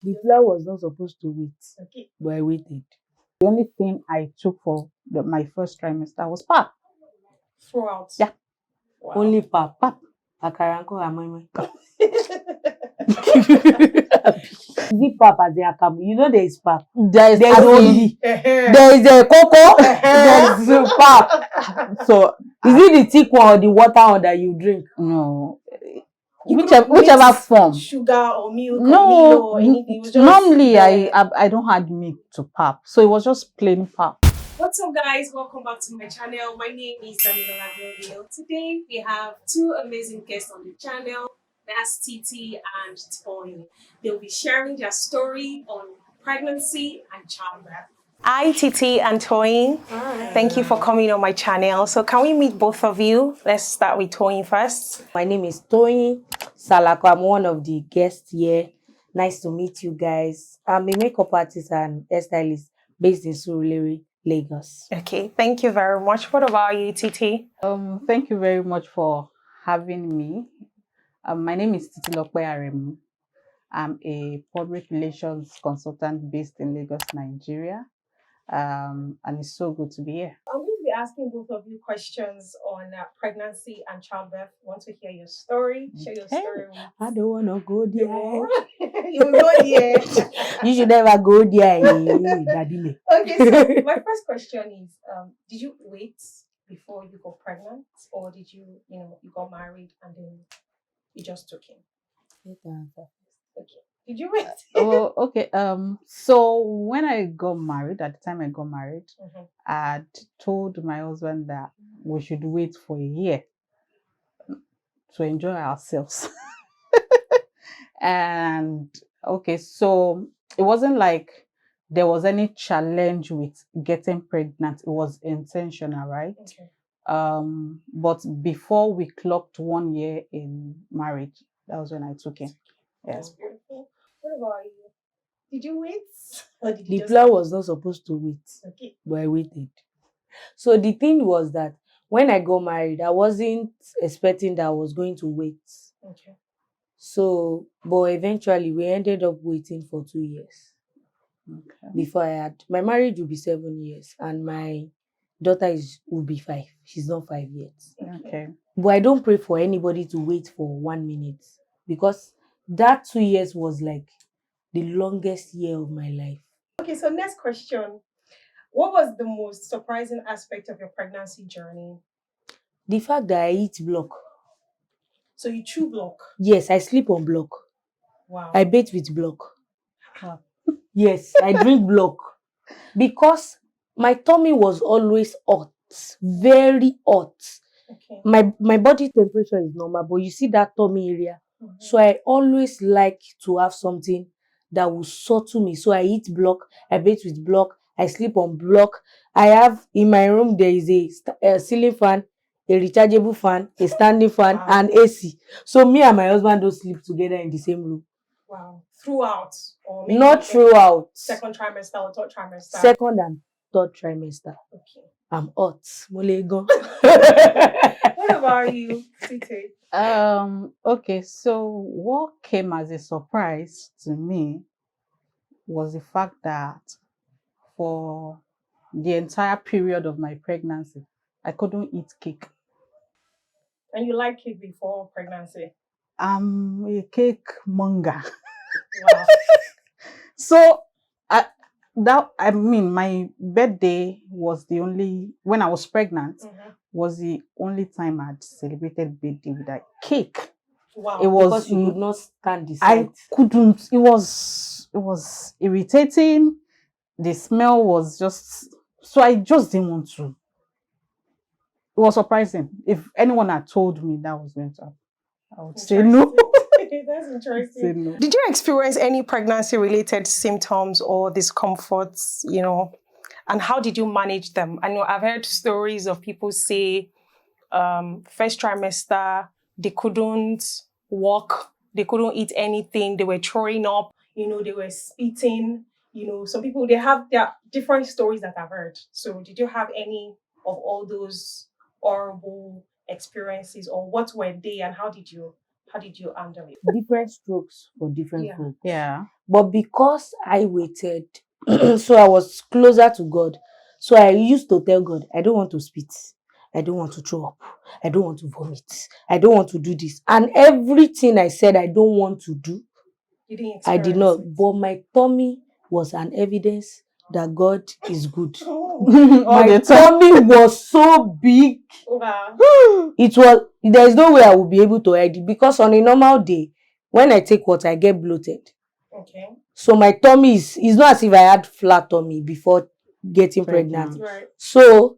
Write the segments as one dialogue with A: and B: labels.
A: The flower was not supposed to wait,
B: Okay.
A: but I waited. The only thing I took for my first trimester was pap.
B: Throughout.
A: Yeah.
B: Wow.
A: Only pap. Pap. Akaranko amoy. Is it pap as the akamu? You know there is pap. There's only. There is a cocoa. There's a pap. So is it the thick one or the water one that you drink? No. Whichever form.
B: Sugar or milk or
A: No,
B: Milo or anything. It was just
A: normally I don't add milk to pap, so it was just plain pap.
B: What's up, guys? Welcome back to my channel. My name is DamiGlow Tribe. Today we have two amazing guests on the channel. That's Titi and Toyin. They'll be sharing their story on pregnancy and childbirth. Hi, Titi and Toyin. Hi. Thank you for coming on my channel. So can we meet both of you? Let's start with Toyin first.
A: My name is Toyin Salako. I'm one of the guests here. Nice to meet you guys. I'm a makeup artist and hairstylist based in Surulere, Lagos.
B: Okay, thank you very much. What about you, Titi?
A: Thank you very much for having me. My name is Titi Aremu. I'm a public relations consultant based in Lagos, Nigeria. And it's so good to be here.
B: I'm going to be asking both of you questions on pregnancy and childbirth. I want to hear your story. Share your story.
A: I don't want to go there.
B: You go there.
A: You should never go there. Daddy.
B: Okay, so my first question is, did you wait before you got pregnant, or did you got married and then you just took him? Okay. Did you wait?
A: Oh, okay. So when I got married, at the time I got married, I'd told my husband that we should wait for a year to enjoy ourselves. And okay, so it wasn't like there was any challenge with getting pregnant. It was intentional, right?
B: Okay.
A: But before we clocked 1 year in marriage, that was when I took him.
B: Yeah. That's beautiful. What about you? Did you wait? Or did
A: the plan was not supposed to wait,
B: okay,
A: but I waited. So the thing was that when I got married, I wasn't expecting that I was going to wait.
B: Okay.
A: So, but eventually we ended up waiting for 2 years. Okay. Before I had my marriage will be 7 years, and my daughter will be 5. She's not 5 yet.
B: Okay.
A: But I don't pray for anybody to wait for 1 minute, because that 2 years was like the longest year of my life.
B: Okay, so next question. What was the most surprising aspect of your pregnancy journey?
A: The fact that I eat block.
B: So you chew block?
A: Yes, I sleep on block.
B: Wow.
A: I bathe with block. Wow. Yes, I drink block. Because my tummy was always hot, very hot.
B: Okay.
A: My body temperature is normal, but you see that tummy area. So I always like to have something that will settle me. So I eat block, I bathe with block, I sleep on block. I have in my room, there is a ceiling fan, a rechargeable fan, a standing fan, and AC. So me and my husband don't sleep together in the same room.
B: Wow. Throughout? Or maybe
A: not throughout.
B: Second trimester or third trimester?
A: Second and third trimester.
B: Okay.
A: I'm hot. Mulego.
B: What about you, Titi?
A: Okay, so what came as a surprise to me was the fact that for the entire period of my pregnancy, I couldn't eat cake.
B: And you liked cake before pregnancy?
A: I'm a cake monger.
B: Wow.
A: So my birthday was the only, when I was pregnant, was the only time I'd celebrated birthday with a cake.
B: Wow.
A: It was,
B: because
A: you could not stand the sight. I couldn't. It was irritating. The smell was just, so I just didn't want to. It was surprising. If anyone had told me that was going to happen, I would say no.
B: That's interesting.
A: Say no.
B: Did you experience any pregnancy-related symptoms or discomforts, and how did you manage them? I know I've heard stories of people say first trimester, they couldn't walk, they couldn't eat anything, they were throwing up, they were spitting, some people, they have their different stories that I've heard. So did you have any of all those horrible experiences, or what were they and how did you How did you handle it?
A: Different strokes for different
B: Yeah.
A: folks.
C: Yeah.
A: But because I waited, so I was closer to God. So I used to tell God, I don't want to spit. I don't want to throw up. I don't want to vomit. I don't want to do this. And everything I said I don't want to do,
B: You didn't
A: I did
B: experience
A: not.
B: it.
A: But my tummy was an evidence that God is good.
C: All
A: My
C: the time.
A: tummy was so big.
B: Wow.
A: It was, there is no way I would be able to hide it, because on a normal day, when I take water, I get bloated.
B: Okay.
A: So my tummy is not as if I had flat tummy before getting pregnant.
B: Right.
A: So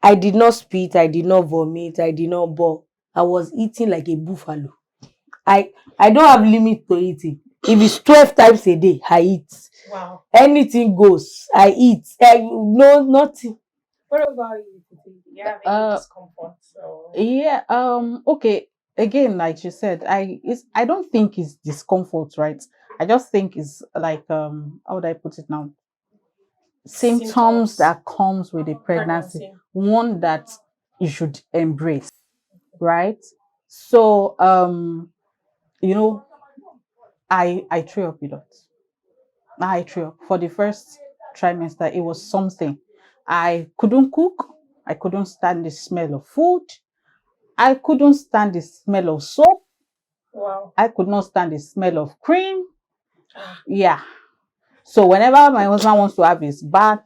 A: I did not spit, I did not vomit, I did not bore. I was eating like a buffalo. I don't have limit to eating. If it's 12 times a day, I eat.
B: Wow.
A: Anything goes, I eat. No, nothing.
B: What about you? Do you have any discomfort? So
C: Yeah. Okay. Again, like you said, I don't think it's discomfort, right? I just think it's like how would I put it now? Symptoms that comes with the pregnancy. One that you should embrace, right? So you know, I threw up a lot. I threw up for the first trimester. It was something. I couldn't cook. I couldn't stand the smell of food. I couldn't stand the smell of soap.
B: wow.
C: I could not stand the smell of cream. Yeah. So whenever my husband wants to have his bath,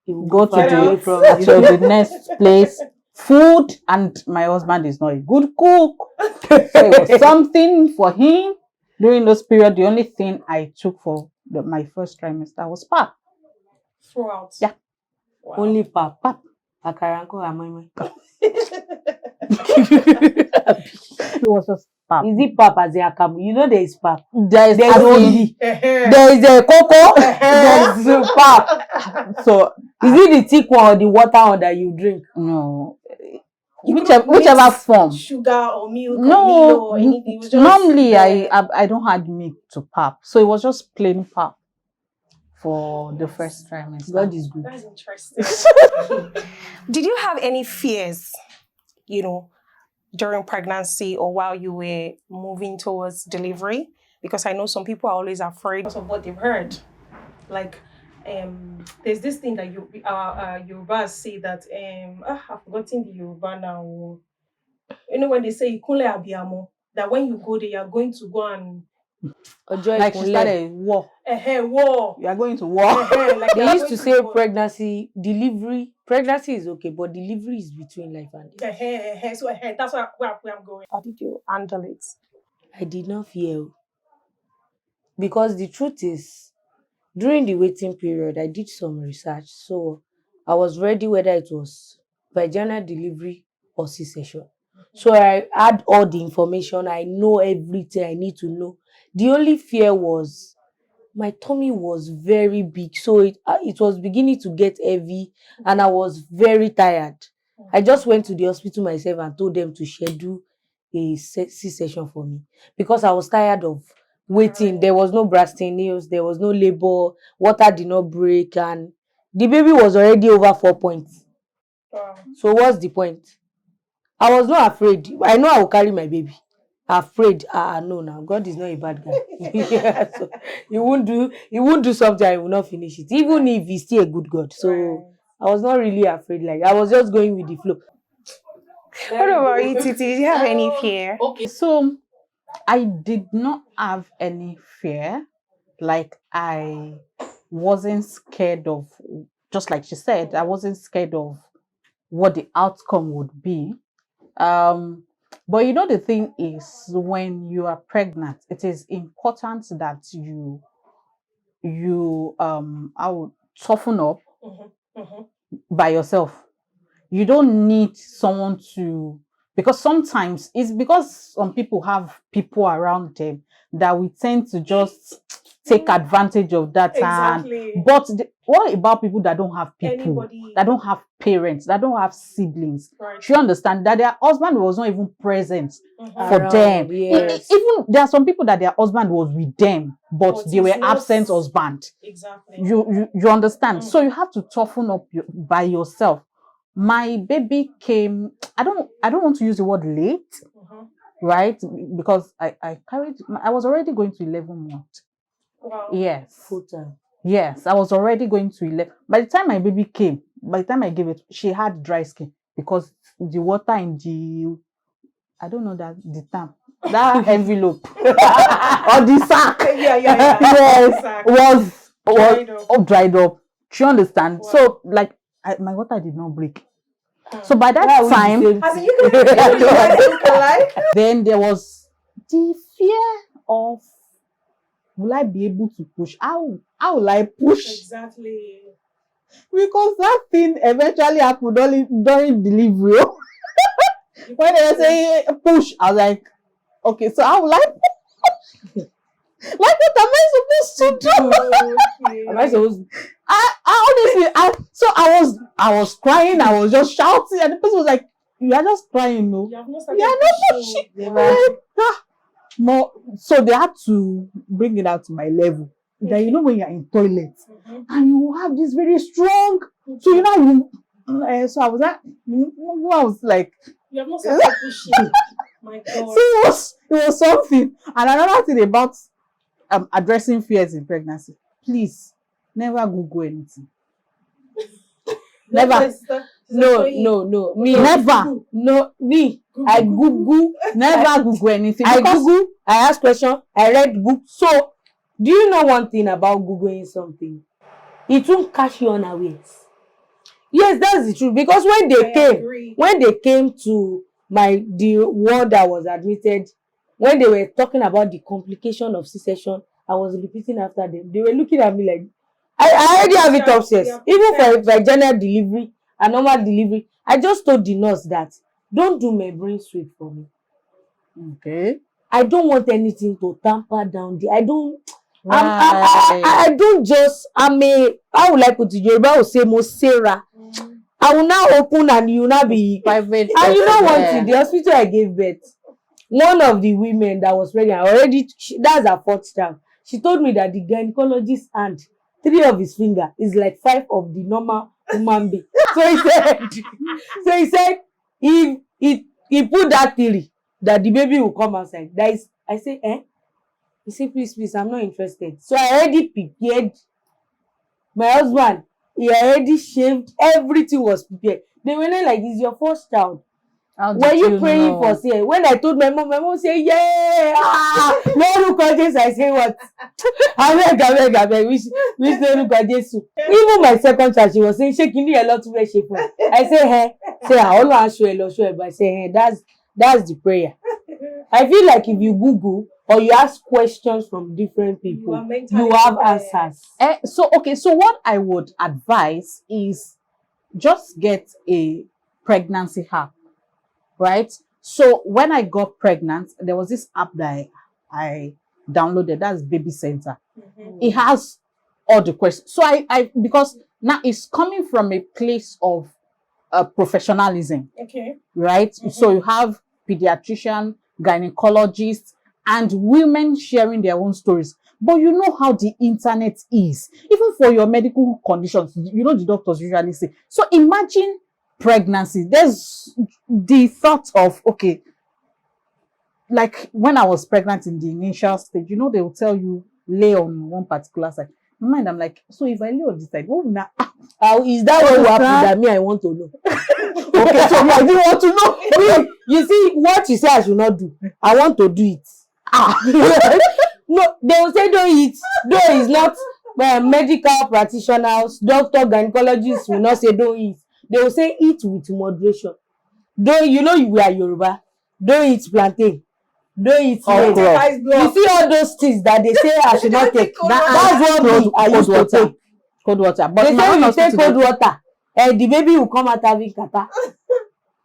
A: He will
C: go to
A: far away
C: the
A: from
C: to
A: you.
C: the next place, food, and my husband is not a good cook. So it was something for him during those period. The only thing I took for my first trimester was pap.
B: Throughout.
C: Yeah.
B: Wow.
A: Only pap.
C: Pap.
A: Akaranko amoy.
C: It was just pap.
A: Is it pap as a akamu? You know there is pap.
C: There is
A: There is only. There is a cocoa. There is a pap.
C: So
A: Is it the thick one or the water one that you drink?
C: no,
B: You
C: whichever
B: mix
C: form.
B: sugar or milk or
C: No,
B: Milo or anything. It was just
C: normally
B: there.
C: I don't add milk to pap, so it was just plain pap for the first trimester.
A: God is good.
B: That's interesting. Did you have any fears, during pregnancy or while you were moving towards delivery? Because I know some people are always afraid of what they've heard. Like, there's this thing that Yorubas say that I've forgotten the Yoruba now. When they say Ikunle Abiyamo, that when you go there, you're going to go and
C: Like she started war.
B: war.
C: You are going to war.
B: Like
A: They used to say delivery is okay, but delivery is between life and death.
B: So that's where I'm going. How did you handle it?
A: I did not fear, because the truth is, during the waiting period, I did some research, so I was ready whether it was vaginal delivery or C-section. So I had all the information. I know everything I need to know. The only fear was my tummy was very big, so it was beginning to get heavy, and I was very tired. I just went to the hospital myself and told them to schedule a C-section for me, because I was tired of waiting. There was no blasting nails, there was no labor, water did not break, and the baby was already over 4 points.
B: Wow.
A: So what's the point? I was not afraid. I know I will carry my baby. Afraid? No, now God is not a bad guy. Yeah, so he won't do something and he will not finish it, even if he's still a good God. So I was not really afraid. Like, I was just going with the flow.
B: What about you, Titi? Did you have any fear?
C: Okay, so I did not have any fear. Like, I wasn't scared of, just like she said, I wasn't scared of what the outcome would be. But the thing is, when you are pregnant, it is important that you I would toughen up by yourself. You don't need someone to, because sometimes it's because some people have people around them that we tend to just take advantage of that.
B: Exactly.
C: But what about people that don't have people,
B: Anybody.
C: that don't have parents, that don't have siblings?
B: Right.
C: Do you understand that their husband was not even present for
A: Around,
C: them?
A: yes.
C: Even there are some people that their husband was with them, but they
B: it's
C: were
B: not-
C: absent husband.
B: Exactly.
C: You understand? So you have to toughen up by yourself. My baby came, I don't want to use the word late, right? Because I was already going to 11 months.
B: Wow.
C: Yes.
A: Full time.
C: Yes, I was already going to 11. By the time my baby came, by the time I gave it, she had dry skin because the water in the, I don't know the term, that envelope or the sack, yes,
B: Sack.
C: was
B: Dried up.
C: dried up. Do you understand?
B: Wow.
C: So like my water did not break. So by
A: Why
C: that
A: are we the
C: time,
A: same
B: I mean,
A: thing?
B: you guys look alike.
C: then there was the fear of, will I be able to push? How will I push?
B: Exactly.
C: Because that thing eventually happened only during delivery. When they were saying push, I was like, okay, so how will I push? Like, what am I supposed to do?
A: Am I supposed
C: I honestly, I was crying, I was just shouting, and the person was like, you are just crying, no?
B: You have not
C: You are not
B: pushing.
C: pushing. Like, more. So they had to bring it out to my level. That, you know, when you're in toilet and you have this very strong, so you know, so I was like,
B: You have not started pushing. My God.
C: so it was something. And another thing about addressing fears in pregnancy, please never Google anything. Never.
A: No. Me
C: Never.
A: No, me. I Google.
C: Never Google anything.
A: I
C: because
A: Google. I ask question. I read book. So, do you know one thing about Googling something? It won't catch you unawares. Yes, that's the truth. Because when they came to the ward that was admitted, when they were talking about the complication of C-section, I was repeating after them. They were looking at me like, I already have it upstairs. Even for vaginal delivery and normal delivery, I just told the nurse that don't do my brain sweep for me.
C: okay.
A: I don't want anything to tamper down the. I don't.
C: Right.
A: I don't just. I'm a. How will I put it? Yoruba will say mo Sarah. I will now open and you will now be
C: Private.
A: And you know one thing, the hospital I gave birth, one of the women that was pregnant already, that's her fourth child. She told me that the gynecologist's hand, 3 of his fingers is like 5 of the normal human being. So he said, if he put that theory that the baby will come outside. That is, I say, He said, please, I'm not interested. So I already prepared. My husband, he already shaved. Everything was prepared. They were not like, it's your first child. Were you praying for say? When I told my mom said, yeah, no Jesus. I say what? I beg. Which no Jesus. Even my second child, she was saying, shaking me a lot to wear shape. I say, hey, say, I always show it, but I say, hey, that's the prayer. I feel like if you Google or you ask questions from different people, you have answers.
C: So what I would advise is just get a pregnancy app, right? So when I got pregnant, there was this app that I downloaded. That's Baby Center. It has all the questions. So I because now it's coming from a place of professionalism.
B: Okay.
C: Right? So you have pediatrician, gynecologists, and women sharing their own stories. But you know how the internet is. Even for your medical conditions, you know the doctors usually say. So imagine pregnancy. There's the thought of, okay, like when I was pregnant in the initial stage, you know, they will tell you lay on one particular side. In my mind, I'm like, so if I lay on this side, what will now?
A: How is that what will happen that me I want to know?
C: Okay, so I didn't want to know.
A: You see, what you say I should not do, I want to do it. No, they will say don't eat. Though it's not medical practitioners, doctor, gynecologists will not say don't eat. They will say eat with moderation. Though you know we are Yoruba, don't eat plantain, don't eat okra. You see all those things that they say I should not take. That's what I used to take.
C: Cold water. But
A: they say when you take cold water, the baby will come out having kata.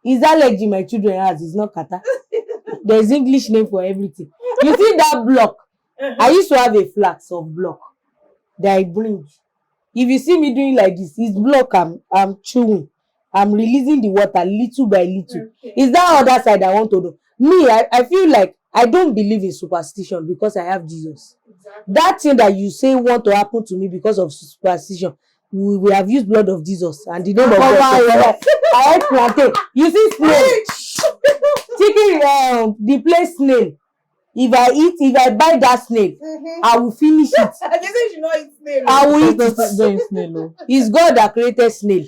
A: Is allergy my children has? It's not kata. There's English name for everything. You see that block? I used to have a flask of block that I bring. If you see me doing like this, it's block I'm chewing. I'm releasing the water little by little. Okay. Is that other side I want to do? Me, I feel like I don't believe in superstition because I have Jesus. Exactly. That thing that you say want to happen to me because of superstition, we have used blood of Jesus and the name of God. I had plantain. You see snake. chicken, the place snail. If I buy that snail, I will finish it.
B: I guess you should not eat snail.
A: I will eat
C: Don't
A: it.
C: eat snail, no.
A: It's God that created snail,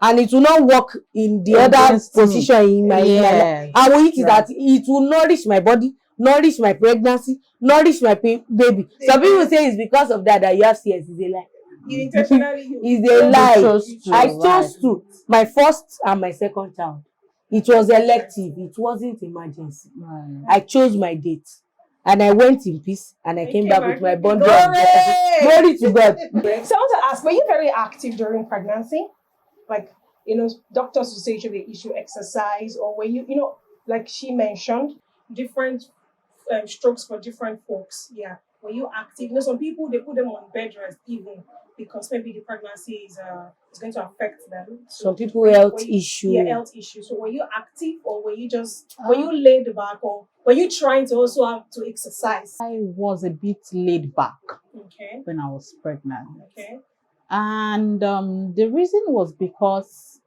A: and it will not work in the other
C: Against me.
A: position in my
C: Yeah.
A: life. I will eat it.
C: Right.
A: That it will nourish my body, nourish my pregnancy, nourish my baby. Some people say it's because of that you have CS. It's a lie.
B: You intentionally
A: It's a lie.
C: chose to,
A: I
C: right.
A: chose to. My first and my second child. It was elective. It wasn't emergency.
C: Right.
A: I chose my date. And I went in peace, and I came back with my bundle of
B: Glory!
A: glory to God.
B: So I want to ask, were you very active during pregnancy? Like, doctors would say should they issue exercise, or were you, like she mentioned, different strokes for different folks. Yeah. Were you active? Some people, they put them on bed rest even because maybe the pregnancy is going to affect them. So
A: Some people health issue.
B: Yeah, health issues. So were you active, or were you were you laid back, or were you trying to also have to exercise?
C: I was a bit laid back
B: Okay.
C: when I was pregnant.
B: Okay.
C: And the reason was because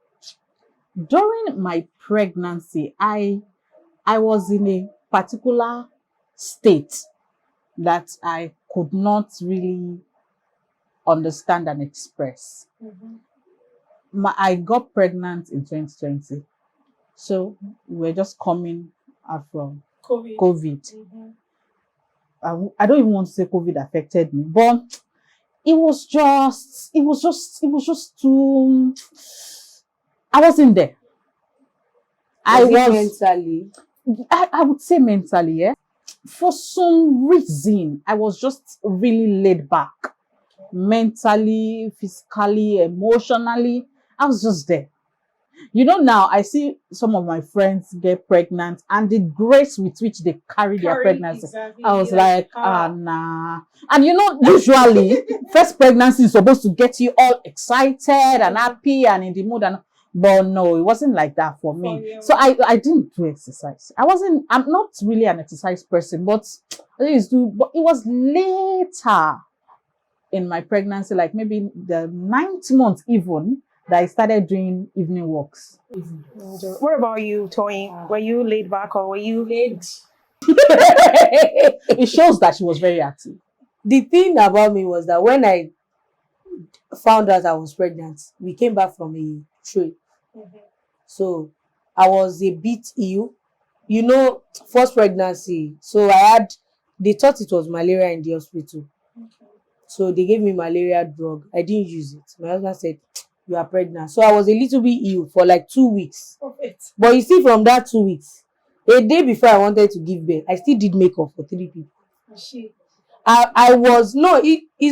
C: during my pregnancy, I was in a particular state that I could not really understand and express.
B: Mm-hmm.
C: I got pregnant in 2020. So we're just coming out from
B: COVID.
C: Mm-hmm. I don't even want to say COVID affected me, but it was just too. I wasn't there. I would say mentally, yeah. For some reason, I was just really laid back. Mentally, physically, emotionally, I was just there. Now I see some of my friends get pregnant and the grace with which they carry their pregnancy.
B: Exactly.
C: I was like, nah. And usually, first pregnancy is supposed to get you all excited and happy and in the mood. But no, it wasn't like that for me. So I didn't do exercise. I'm not really an exercise person, but I used to. But it was later in my pregnancy, like maybe the 9th month even, that I started doing evening walks.
B: What about you, Toyin? Were you laid back, or were you laid?
C: It shows that she was very active.
A: The thing about me was that when I found out I was pregnant, we came back from a trip.
B: Mm-hmm.
A: So I was a bit ill. First pregnancy. So they thought it was malaria in the hospital.
B: Okay.
A: So they gave me malaria drug. I didn't use it. My husband said, you are pregnant. So I was a little bit ill for like 2 weeks. But you see, from that 2 weeks, a day before I wanted to give birth, I still did makeup for 3 people. It's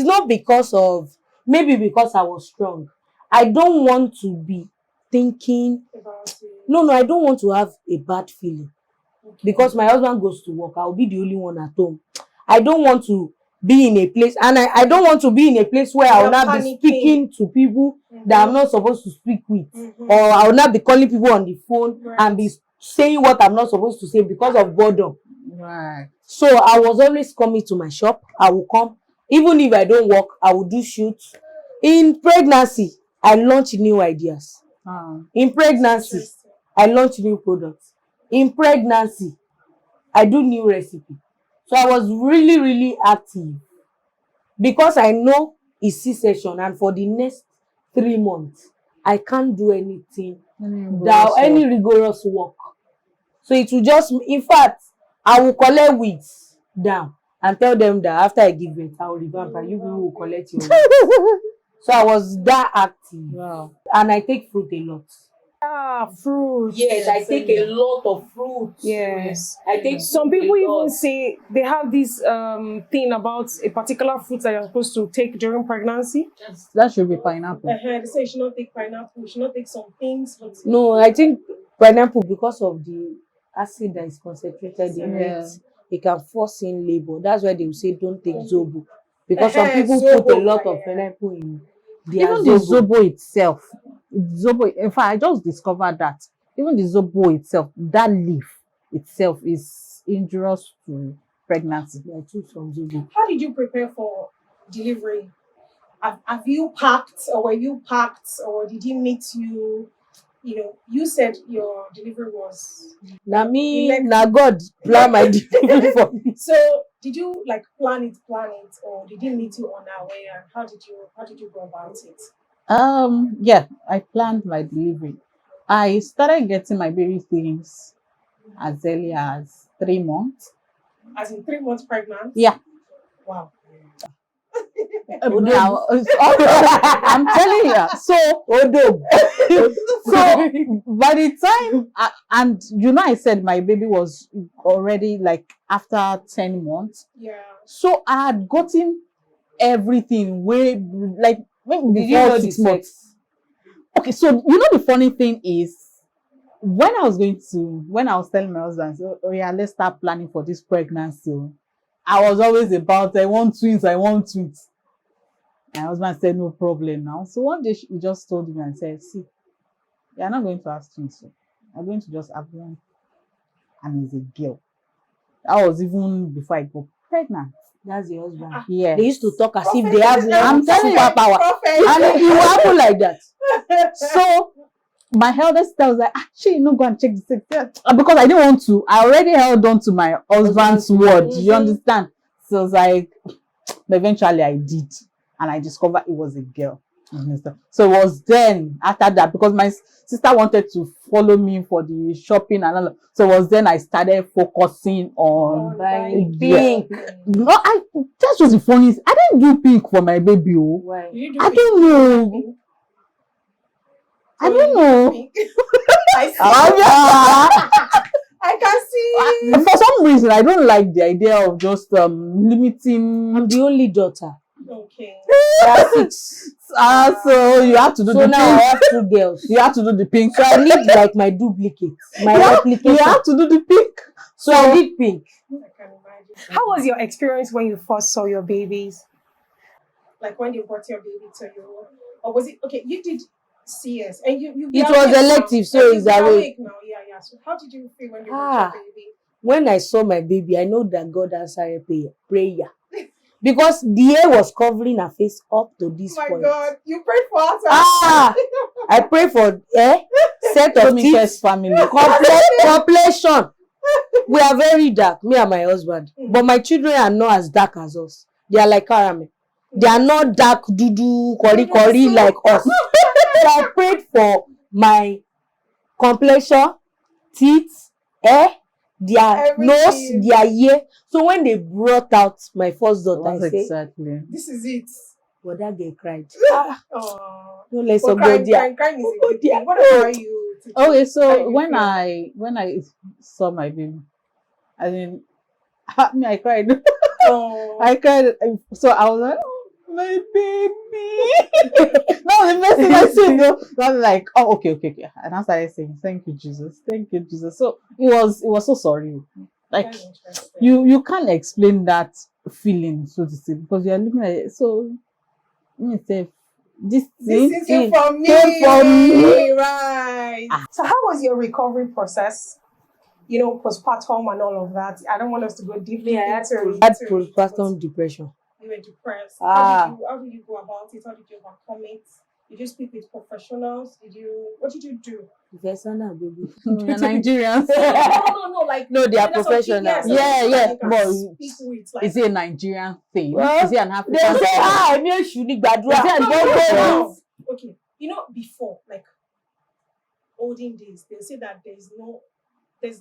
A: not maybe because I was strong. I don't want to be thinking about it. No, I don't want to have a bad feeling. Okay. Because my husband goes to work. I'll be the only one at home. I don't want to be in a place, and I don't want to be in a place where I will not be speaking to people that I'm not supposed to speak with, or I will not be calling people on the phone and be saying what I'm not supposed to say because of boredom.
C: Right.
A: So I was always coming to my shop. I will come, even if I don't work, I will do shoots. In pregnancy, I launched new ideas. In pregnancy, I launched new products. In pregnancy, I do new recipe. So I was really, really active because I know it's C-section, and for the next 3 months, I can't do anything, any rigorous work. So it will just, in fact, I will collect wigs down and tell them that after I give birth, I will revamp and you people will collect your wigs. So I was that active. Wow. And I take fruit a lot.
B: Fruit.
A: Yes, I take a lot of fruit.
B: Yes.
A: I take
B: some people even say they have this thing about a particular fruit that you're supposed to take during pregnancy.
C: That should be pineapple.
B: They say you should not take pineapple, you should not take some things. But
A: no, I think pineapple, because of the acid that is concentrated in it, it can force in labor. That's why they will say don't take zobo. Because some people put a lot of pineapple in their
C: even the zobo itself. In fact, I just discovered that even the zobo itself, that leaf itself is injurious to pregnancy.
B: How did you prepare for delivery? Have you packed, or were you packed, or did he meet you? you said your delivery was
A: Na me,
B: Elect-
A: na God plan my delivery for me.
B: so. Did you like plan it, or did he meet you unaware? How did you go about it?
C: Yeah, I planned my delivery. I started getting my baby things as early as 3 months.
B: As in 3 months pregnant?
C: Yeah.
B: Wow.
C: Now, I'm telling you. So, so by the time, and I said my baby was already like after 10 months.
B: Yeah.
C: So I had gotten everything way like maybe
A: Did you
C: before
A: know
C: 6
A: the
C: months.
A: sex?
C: Okay, so the funny thing is, when I was telling my husband, so, oh yeah, let's start planning for this pregnancy. I was always about, I want twins. My husband said, no problem now. So one day he just told me and said, see, you're not going to have twins. So I'm going to just have one. And it's a girl. That was even before I got pregnant.
A: That's your husband.
C: Yeah.
A: They used to talk as if
B: Prophet,
A: they have
C: I'm
A: one
C: telling you,
A: superpower.
B: Prophet.
A: And it will happen like that.
C: So my eldest sister was like, actually, no, go and check the sex. Because I didn't want to. I already held on to my husband's word. You understand? So I was like, but eventually I did. And I discovered it was a girl. So it was then, after that, because my sister wanted to follow me for the shopping and all. So it was then I started focusing on
A: buying
C: pink.
A: pink.
C: No, that's just the funniest. I didn't do pink for my baby.
A: Why?
C: I don't know. I don't know.
B: I see.
C: Yeah.
B: I can see.
C: For some reason, I don't like the idea of just limiting.
A: I'm the only daughter.
B: Okay.
C: So you have to do
A: So
C: the
A: now
C: pink.
A: I have 2 girls.
C: You have to do the pink.
A: So I need like my duplicate, my replication.
C: You have to do the pink.
A: So I did pink.
B: I can imagine. How was your experience when you first saw your babies? Like when they brought your baby to you, or was it okay? You did CS, and you.
A: It was elective, so it's awake.
B: Now. Yeah. So how did you feel when you
A: Ah.
B: brought your baby?
A: When I saw my baby, I know that God answered prayer. Because the hair was covering her face up to this
B: Oh my
A: point.
B: God, you prayed for us.
A: I pray for set of teeth,
C: family.
A: complexion. We are very dark, me and my husband. But my children are not as dark as us. They are like caramel. They are not dark, dudu, kori like us. So I prayed for my complexion, teeth, their
B: Everything.
A: nose, their ear. So when they brought out my first daughter, I said,
C: Exactly.
B: This is it.
A: but that girl cried.
B: Oh.
A: No less
B: But
A: of
B: crying
A: God.
B: is a good thing. What about you? Titi?
C: Okay,
B: How
C: so
B: you
C: when
B: feel?
C: I saw my baby, I mean, I cried.
B: Oh.
C: I cried. So I was like, oh, my baby. No, the first thing I said though, I was like, oh, okay. And I started saying, thank you, Jesus. So it was so sorry. Like
B: That's interesting.
C: you can't explain that feeling, so to say, because you are looking at it. So let me say, this
B: This
C: thing
B: is for me.
C: came from me.
B: Right. So how was your recovery process? Postpartum and all of that. I don't want us to go deeply into it.
A: I had postpartum depression.
B: You were depressed.
A: Ah.
B: How did you go about it? How did you overcome it? Did you speak with professionals? What did you do?
A: Professional baby.
C: You're Nigerians.
B: No, like
A: No, they are
B: there's some people-
A: professional.
C: Yeah,
B: you can
C: but
B: speak with, like,
C: is it a Nigerian thing?
A: Well,
C: Is it an
A: They
C: African
A: say,
C: thing?
A: I should be gbadura.
C: Is it a
B: No,
C: Nigerian?
B: Okay, before, like olden days, they say that there's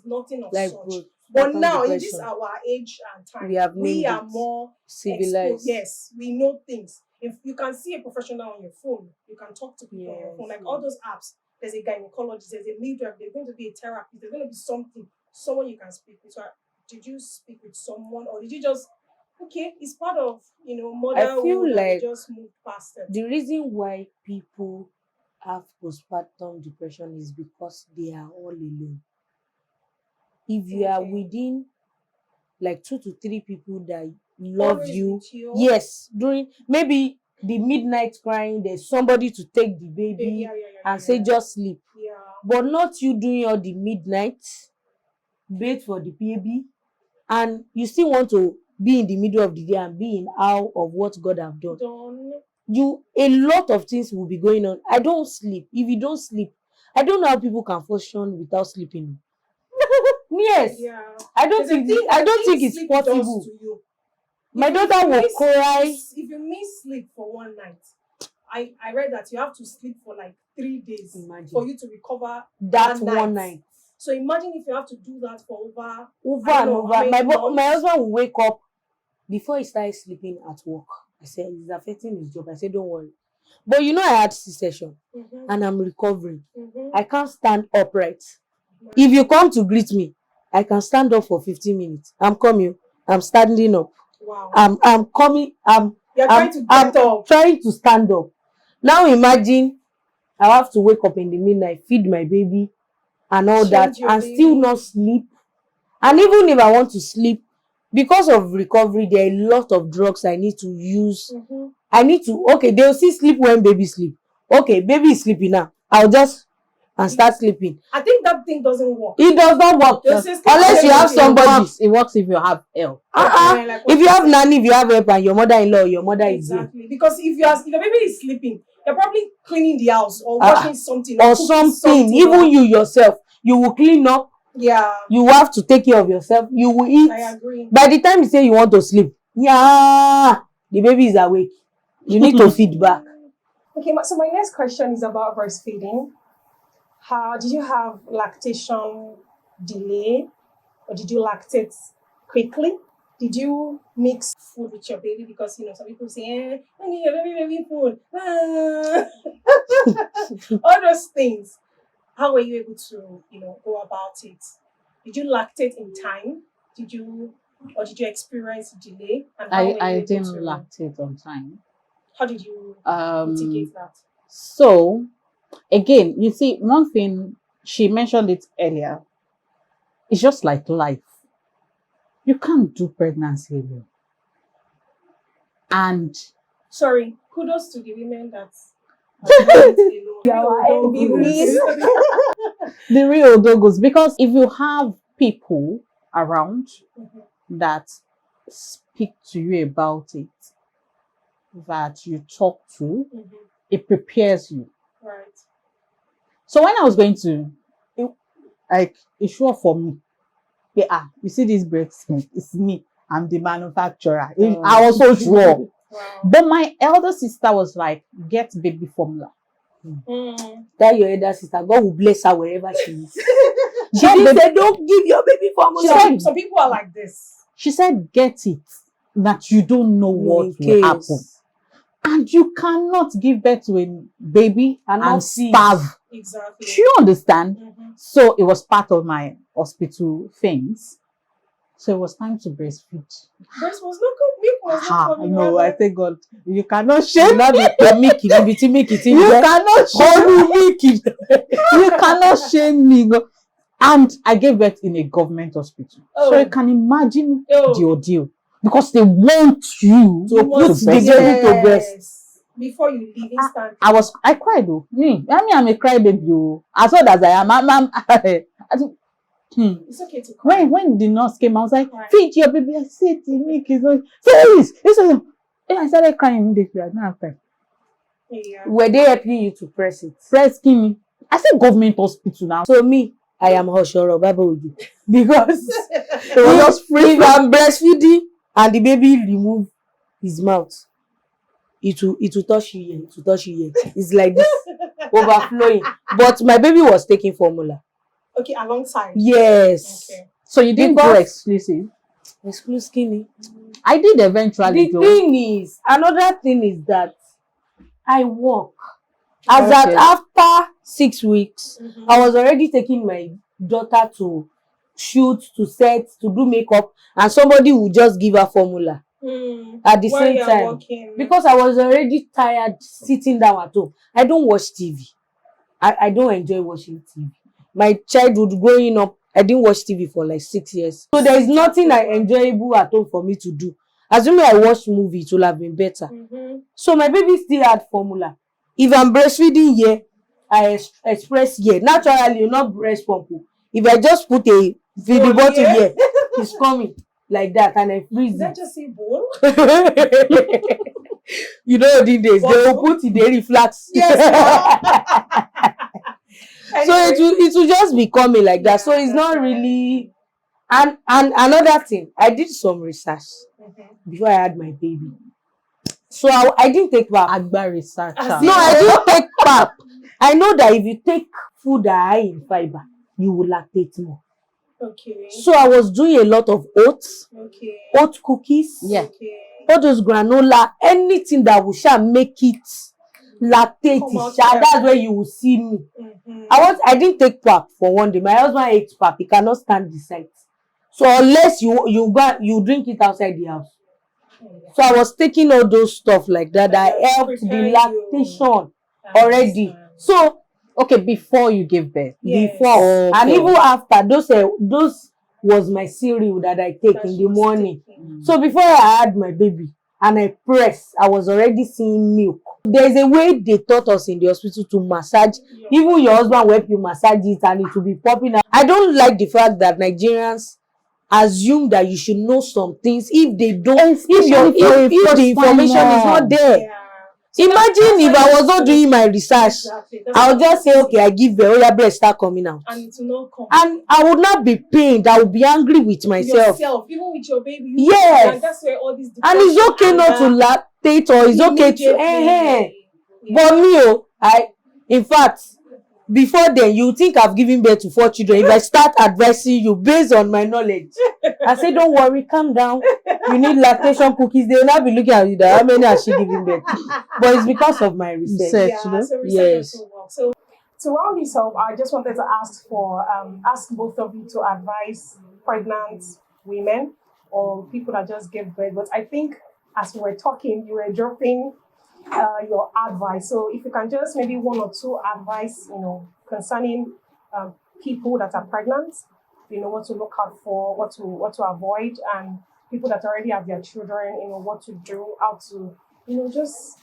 B: nothing of
A: Like
B: such. But now in this
A: depression.
B: our age and time,
A: We have named
B: are
A: it.
B: more
A: Civilized.
B: exposed. Yes, we know things. If you can see a professional on your phone, you can talk to people on your phone. Like all those apps, there's a gynecologist, there's a midwife, there's going to be a therapist, there's going to be someone you can speak with. So did you speak with someone, or did you just it's part of motherhood,
A: feel
B: and
A: like
B: you just move past it?
A: The reason why people have postpartum depression is because they are all alone. If you are
B: Okay.
A: within like 2 to 3 people that love
B: Always
A: you,
B: with you.
A: yes, during maybe the midnight crying, there's somebody to take the baby
B: Yeah,
A: and say just sleep.
B: yeah.
A: But not you doing all the midnight, wait for the baby, and you still want to be in the middle of the day and be in awe of what God have done. A lot of things will be going on. I don't sleep. If you don't sleep, I don't know how people can function without sleeping. Yes.
B: Yeah.
A: I don't
D: There's a
A: think
D: thing-
A: I don't
D: thing
A: think it's
D: sleep does
A: possible.
D: to you.
A: My
D: If
A: daughter
D: you
A: will
D: miss-
A: cry.
D: If you miss sleep for one night, I read that you have to sleep for like 3 days
A: Imagine.
D: for you to recover
A: That
D: one
A: one
D: night.
A: night.
D: So imagine if you have to do that for over
A: Over
D: I
A: and
D: don't know,
A: over.
D: how many
A: My
D: months?
A: husband will wake up before he starts sleeping at work. I said, it's affecting his job. I said, don't worry. But you know, I had C-section
D: Mhm,
A: and I'm recovering.
D: mhm.
A: I can't stand upright. If you come to greet me, I can stand up for 15 minutes. I'm coming. I'm standing up.
D: Wow.
A: I'm coming.
D: You're
A: I'm
D: trying to get up.
A: trying to stand up. Now imagine I have to wake up in the midnight, feed my baby and all that,
D: Change your
A: and
D: baby.
A: still not sleep. And even if I want to sleep, because of recovery, there are a lot of drugs I need to use.
D: Mhm.
A: I need to, okay, they'll see sleep when baby sleep. Okay, baby is sleeping now. I'll just and start sleeping.
D: I think that thing doesn't work.
A: It does not work
D: They'll say sleep
A: unless you
D: when
A: have
D: baby
A: somebody.
C: It works if you have help.
D: Okay, like what
A: If you
D: you
A: have
D: said.
A: nanny, if you have help, and your mother-in-law, or your mother is there,
D: Exactly. Because if your baby is sleeping, you're probably cleaning the house or
A: Ah,
D: washing something
A: or
D: cooking
A: something. Even
D: or-
A: you yourself, you will clean up.
D: Yeah,
A: You have to take care of yourself. You will eat.
D: I agree.
A: By the time you say you want to sleep, yeah, the baby is awake. You need to feed back.
B: Okay, so my next question is about breastfeeding. How did you have lactation delay, or did you lactate quickly? Did you mix food with your baby? Because some people say, I need your baby food. All those things. How were you able to, go about it? Did you lactate in time? Did you experience delay? And how were you
C: I
B: able
C: didn't
B: to-
C: lactate on time.
B: How did you mitigate that?
C: So again, you see, one thing she mentioned it earlier. It's just like life. You can't do pregnancy alone. And
B: Sorry, kudos to the women that are doing it alone. Babies.
C: the real dogos, because if you have people around
B: Mhm.
C: that speak to you about it, that you talk to,
B: Mhm.
C: it prepares you.
B: Right.
C: So when I was going to, it's sure for me. Yeah, you see this breast milk, it's me. I'm the manufacturer. I was so sure.
B: Wow.
C: But my elder sister was like, get baby formula.
B: Mm.
A: That your elder sister, God will bless her wherever she is. She
C: Get
A: didn't
C: baby-
A: say, don't give your baby formula.
B: Some people are like this.
C: She said, get it, that you don't know what
A: In
C: will
A: case.
C: happen. And you cannot give birth to a baby
A: And
C: and
A: not see it.
C: starve.
B: Exactly.
C: Do you understand?
B: Mhm.
C: So it was part of my hospital things. So it was time to breastfeed.
B: Breast was not good. Milk was not coming.
C: No, I
B: rather.
C: thank God. You cannot
A: You
C: shame
A: not
C: me.
A: be Mickey, you Mickey,
C: You cannot shame me.
A: Mickey.
C: You cannot shame me. No. And I gave birth in a government hospital.
B: Oh.
C: So you can imagine
B: Oh.
C: the ordeal. Because they want you
A: To
C: to
A: put the
C: breastfeed.
A: baby to breast.
B: Yes. Before you leave instantly.
C: I cried though. I'm a crybaby. Oh. As old as I am,
B: It's okay to cry.
C: when the nurse came, I was like,
B: Right.
C: feed your baby. I said to Nick, he's like, say this. I started crying immediately. I didn't have time.
B: Yeah.
A: Were they helping you to press it?
C: Press skinny. I said government hospital now.
A: So me, I am Hoshoro Bible with you. Because
C: It was just free.
A: if I'm breastfeeding and the baby remove his mouth, it will touch you here, it will touch you here. It's like this, overflowing. But my baby was taking formula.
B: Okay, alongside.
A: Yes.
B: Okay.
C: So you didn't do
A: Because-
C: exclusive.
A: Exclude skinny.
C: I did eventually
A: The
C: though.
A: thing is, another thing is that I work. As
C: Okay.
A: at after 6 weeks,
B: Mhm.
A: I was already taking my daughter to shoot, to set, to do makeup, and somebody would just give her formula
B: Mm.
A: at the
B: While
A: same
B: you're
A: time.
B: working.
A: Because I was already tired sitting down at home. I don't watch TV. I don't enjoy watching TV. My childhood growing up, I didn't watch TV for like 6 years. So there is nothing enjoyable at home for me to do. Assuming I watched movie, it would have been better.
B: Mhm.
A: So my baby still had formula. If I'm breastfeeding here, I express here. Naturally, you not breast pump. If I just put a feeding bottle
B: here.
A: here, it's coming like that, and I freeze
B: Did I
A: it.
B: just say bowl?
A: You know these days they will
B: Bottle?
A: put it, they reflux.
B: Yes,
A: So it will just be coming like that. So it's not really. And another thing, I did some research before I had my baby. So I didn't take pap.
C: Agba research.
A: No, I didn't take pap. I know that if you take food that are high in fiber, you will lactate more.
D: Okay.
A: So I was doing a lot of oats,
D: Okay.
A: oat cookies,
C: Yeah.
D: Okay.
A: all those granola, anything that will make it lactate.
D: Come out
A: That's where you will see me. I didn't take pap for one day. My husband ate pap. He cannot stand the sight. So unless you drink it outside the house. So I was taking all those stuff like that helped the lactation already. So
C: Okay, before you give birth.
D: Yes.
A: before and
C: Okay.
A: even after, those was my cereal that I take in the morning. So before I had my baby and I press, I was already seeing milk. There's a way they taught us in the hospital to massage. Even your husband will help you massage it and it will be popping out. I don't like the fact that Nigerians assume that you should know some things if they don't, if the information is not there.
D: Yeah.
A: Imagine if I was not doing my research,
D: Exactly.
A: I would just say, okay, I give birth, your breast start coming out.
D: And it will not come.
A: And I would not be pained. I would be angry with myself.
D: Yourself, even with your baby.
A: Yes.
D: And that's where all these.
A: And it's okay not to lactate, or it's okay to. But me, in fact, before then, you think I've given birth to 4 children. If I start advising you based on my knowledge, I say, don't worry, calm down. You need lactation cookies. They will not be looking at you that how many has she given birth to? But it's because of my research.
D: Yeah, so research
A: Yes.
D: also works. So to round this up, I just wanted to ask both of you to advise pregnant women or people that just give birth. But I think as we were talking, you were dropping your advice. So if you can just maybe 1 or 2 advice, concerning people that are pregnant, what to look out for, what to avoid, and people that already have their children, what to do, how to, just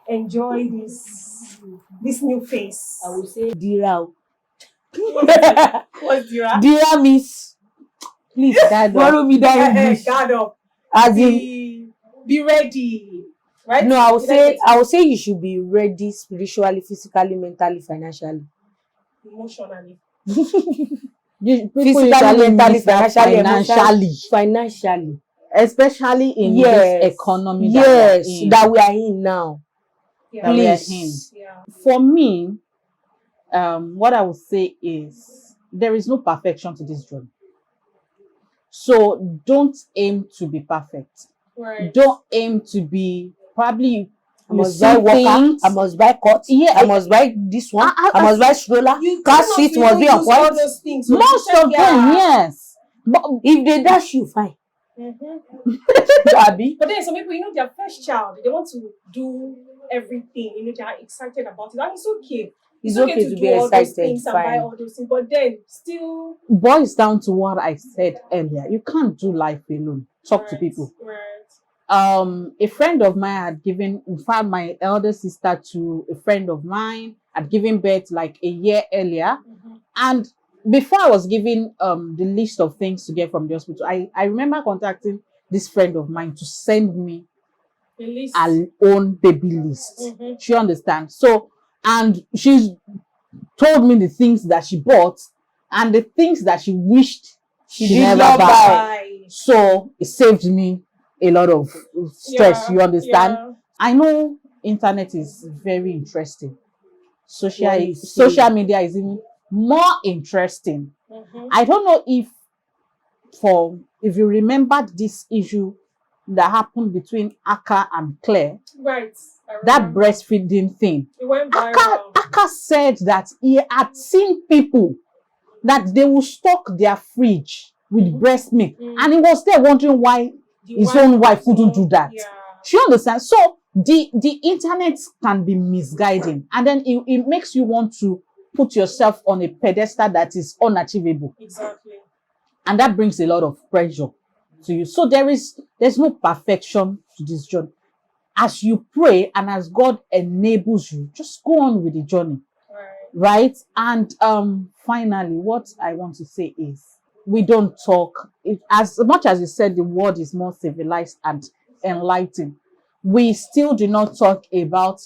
D: enjoy this new phase.
A: I will say Dira.
D: What's your
A: Dira means, please, borrow me that English.
D: guard up?
A: As in,
D: Be ready. Right?
A: no, I will say you should be ready spiritually, physically, mentally, financially.
D: Emotionally.
A: Physically, mentally, financially.
C: Especially in
A: Yes.
C: this economy
A: that we are in now.
D: Yeah.
C: that we are
A: Please.
C: in.
D: Yeah.
C: For me, what I would say is there is no perfection to this journey. So don't aim to be perfect.
D: Right.
C: Don't aim to be probably
A: I must buy walker, I must buy cut,
C: Yeah.
A: I must buy this one, I must buy stroller, car seat must be on
D: all
A: point.
D: those things. So
C: Most of them, yes. But
A: If they dash you, fine. Abi.
D: But then some people, their first child, they want to do everything. They are excited about it. And it's okay.
A: It's okay to
D: do
A: be
D: all those
A: excited,
D: things and buy
A: fine.
D: all those things. But then still
C: boils down to what I said earlier. You can't do life alone. Talk to
D: Right,
C: people.
D: Right.
C: A friend of mine had given, in fact, my elder sister to a friend of mine had given birth like a year earlier. And before I was given the list of things to get from the hospital, I remember contacting this friend of mine to send me
D: The least.
C: her own baby list. She understands. So, and she's told me the things that she bought and the things that she wished she
A: did
C: never
A: not
C: buy.
A: buy.
C: So it saved me a lot of stress.
D: Yeah,
C: You understand?
D: yeah.
C: I know internet is very interesting.
A: What you say.
C: Social media is even more interesting. I don't know if you remembered this issue that happened between Aka and Claire,
D: Right. I
C: that
D: remember.
C: breastfeeding thing.
D: It went viral.
C: Aka said that he had seen people that they will stock their fridge with breast milk, and he was there wondering why his own wife couldn't do that.
D: Yeah.
C: She understands. So the internet can be misguiding, and then it makes you want to put yourself on a pedestal that is unachievable,
D: Exactly.
C: and that brings a lot of pressure to you. So there's no perfection to this journey. As you pray and as God enables you, just go on with the journey,
D: Right.
C: right? And finally, what I want to say is we don't talk. As much as you said the world is more civilized and enlightened, we still do not talk about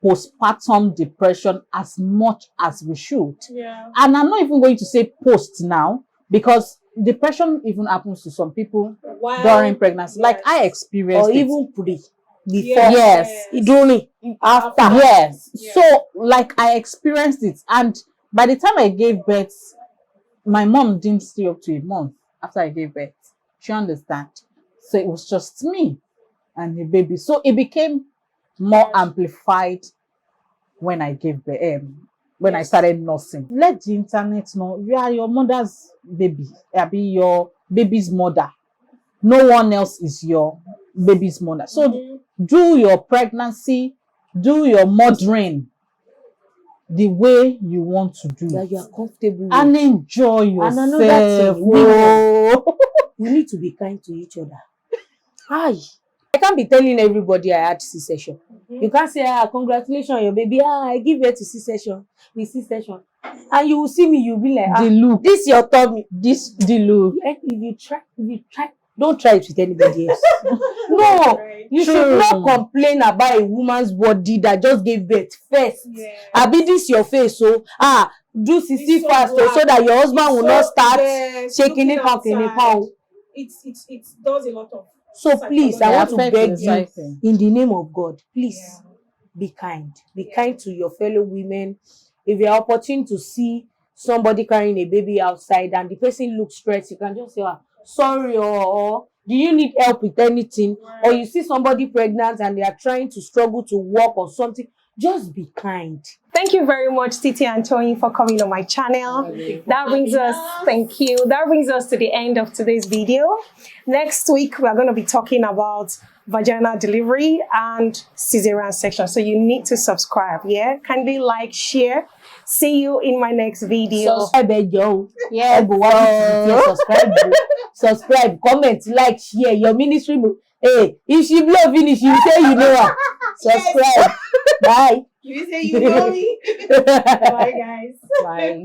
C: postpartum depression as much as we should.
D: Yeah.
C: And I'm not even going to say post now, because depression even happens to some people
D: Wow.
C: during pregnancy. Like I experienced
A: Or
C: it.
A: even pre, before,
C: Yes.
A: during, after.
C: Yes.
D: Yeah.
C: So like I experienced it, and by the time I gave birth, my mom didn't stay up to a month after I gave birth. She understand. So it was just me and the baby. So it became more amplified when I gave birth, when I started nursing. Let the internet know you are your mother's baby. I'll be your baby's mother. No one else is your baby's mother. So do your pregnancy, do your mothering the way you want to do
A: That
C: it.
A: you are comfortable with.
C: And enjoy yourself.
A: And another thing,
C: Oh.
A: we need to be kind to each other. Hi. I can't be telling everybody I had C-section. You can't say, congratulations on your baby. I give birth to C-section. With C-section. And you will see me, you'll be like,
C: The look,
A: this your tummy.
C: this the look.
A: If you try, don't try it with anybody else. No, you should not complain about a woman's body that just gave birth first.
D: Yeah.
A: Abi this your face, so do CC
D: so
A: fast
D: black.
A: so that your husband will not start
D: Yes,
A: shaking it
D: looking
A: out in a
D: outside.
A: pound.
D: It does a lot of.
A: So please, I want to
C: Affect
A: beg
C: the
A: you
C: cycle.
A: in the name of God, please
D: Yeah.
A: be kind. Be kind to your fellow women. If you are opportune to see somebody carrying a baby outside and the person looks stressed, you can just say, sorry, or do you need help with anything? Or you see somebody pregnant and they are trying to struggle to walk or something, just be kind.
B: Thank you very much, Titi and Tony, for coming on my channel. That brings us, thank you. That brings us to the end of today's video. Next week, we are going to be talking about vaginal delivery and cesarean section. So you need to subscribe, yeah? Kindly like, share. See you in my next video.
A: Subscribe, Joe.
C: Yes.
A: Subscribe, comment, like, share. Your ministry. Hey, if she blow finish, you say you know her. Subscribe. Bye.
D: You say you know me. Bye, guys.
C: Bye.